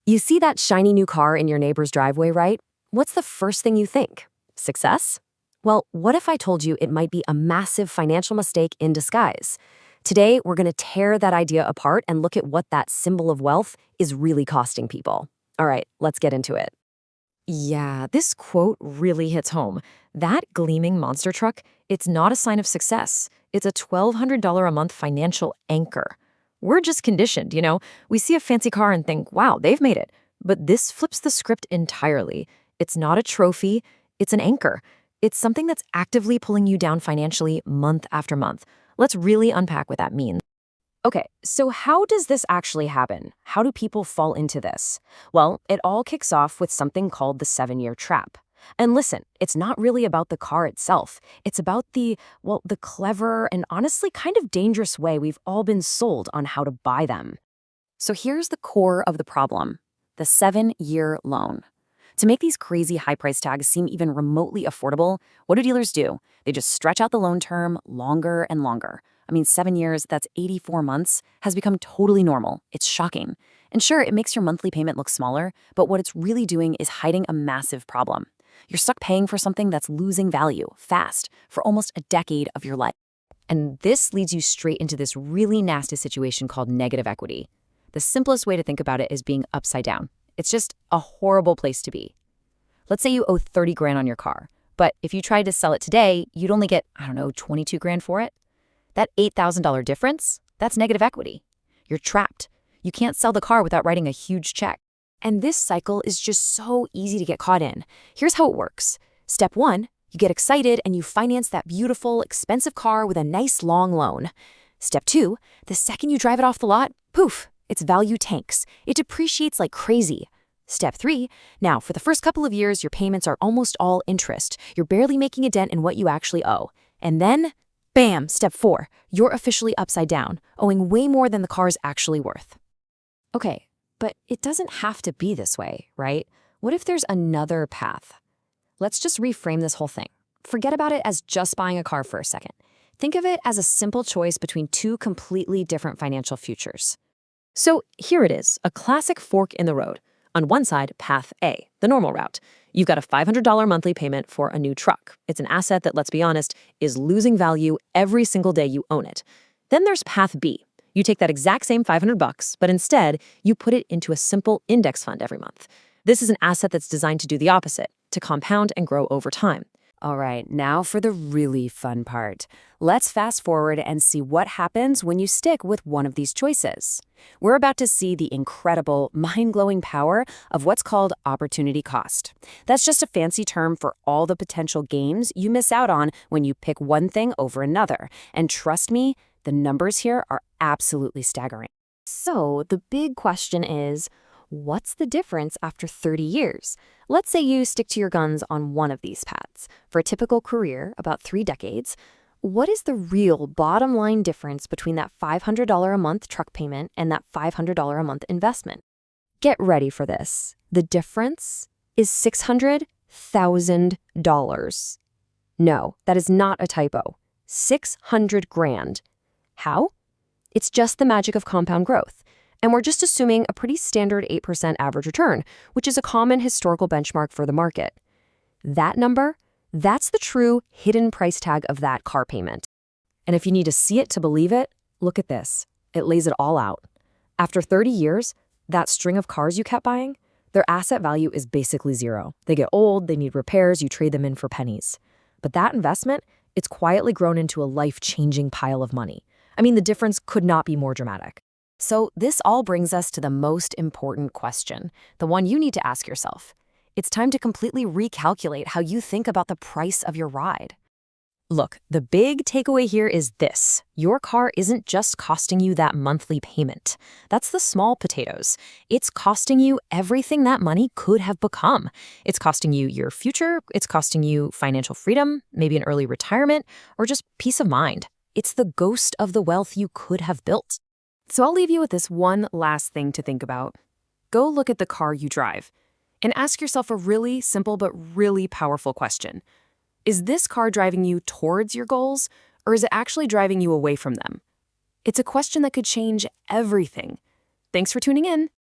You see that shiny new car in your neighbor's driveway, right? What's the first thing you think? Success? Well, what if I told you it might be a massive financial mistake in disguise? Today, we're going to tear that idea apart and look at what that symbol of wealth is really costing people. All right, let's get into it. Yeah, this quote really hits home. That gleaming monster truck, it's not a sign of success. It's a $1,200 a month financial anchor. We're just conditioned, We see a fancy car and think, wow, they've made it. But this flips the script entirely. It's not a trophy, it's an anchor. It's something that's actively pulling you down financially month after month. Let's really unpack what that means. Okay, so how does this actually happen? How do people fall into this? Well, it all kicks off with something called the 7-year trap. And listen, it's not really about the car itself. It's about the clever and honestly kind of dangerous way we've all been sold on how to buy them. So here's the core of the problem: the 7-year loan. To make these crazy high price tags seem even remotely affordable, what do dealers do? They just stretch out the loan term longer and longer. 7 years, that's 84 months, has become totally normal. It's shocking. And sure, it makes your monthly payment look smaller, but what it's really doing is hiding a massive problem. You're stuck paying for something that's losing value, fast, for almost a decade of your life. And this leads you straight into this really nasty situation called negative equity. The simplest way to think about it is being upside down. It's just a horrible place to be. Let's say you owe 30 grand on your car, but if you tried to sell it today, you'd only get, 22 grand for it. That $8,000 difference, that's negative equity. You're trapped. You can't sell the car without writing a huge check. And this cycle is just so easy to get caught in. Here's how it works. Step 1, you get excited and you finance that beautiful, expensive car with a nice long loan. Step 2, the second you drive it off the lot, poof, its value tanks. It depreciates like crazy. Step 3, now for the first couple of years, your payments are almost all interest. You're barely making a dent in what you actually owe. And then, bam, step 4, you're officially upside down, owing way more than the car's actually worth. Okay, but it doesn't have to be this way, right? What if there's another path? Let's just reframe this whole thing. Forget about it as just buying a car for a second. Think of it as a simple choice between two completely different financial futures. So here it is, a classic fork in the road. On one side, path A, the normal route. You've got a $500 monthly payment for a new truck. It's an asset that, let's be honest, is losing value every single day you own it. Then there's path B. You take that exact same $500, but instead, you put it into a simple index fund every month. This is an asset that's designed to do the opposite, to compound and grow over time. All right, now for the really fun part. Let's fast forward and see what happens when you stick with one of these choices. We're about to see the incredible, mind-blowing power of what's called opportunity cost. That's just a fancy term for all the potential gains you miss out on when you pick one thing over another. And trust me, the numbers here are absolutely staggering. So the big question is, what's the difference after 30 years? Let's say you stick to your guns on one of these paths. For a typical career, about 3 decades, what is the real bottom line difference between that $500 a month truck payment and that $500 a month investment? Get ready for this. The difference is $600,000. No, that is not a typo. 600 grand. How? It's just the magic of compound growth. And we're just assuming a pretty standard 8% average return, which is a common historical benchmark for the market. That number, that's the true hidden price tag of that car payment. And if you need to see it to believe it, look at this. It lays it all out. After 30 years, that string of cars you kept buying, their asset value is basically zero. They get old, they need repairs, you trade them in for pennies. But that investment, it's quietly grown into a life-changing pile of money. The difference could not be more dramatic. So this all brings us to the most important question, the one you need to ask yourself. It's time to completely recalculate how you think about the price of your ride. Look, the big takeaway here is this. Your car isn't just costing you that monthly payment. That's the small potatoes. It's costing you everything that money could have become. It's costing you your future. It's costing you financial freedom, maybe an early retirement, or just peace of mind. It's the ghost of the wealth you could have built. So I'll leave you with this one last thing to think about. Go look at the car you drive and ask yourself a really simple but really powerful question. Is this car driving you towards your goals, or is it actually driving you away from them? It's a question that could change everything. Thanks for tuning in.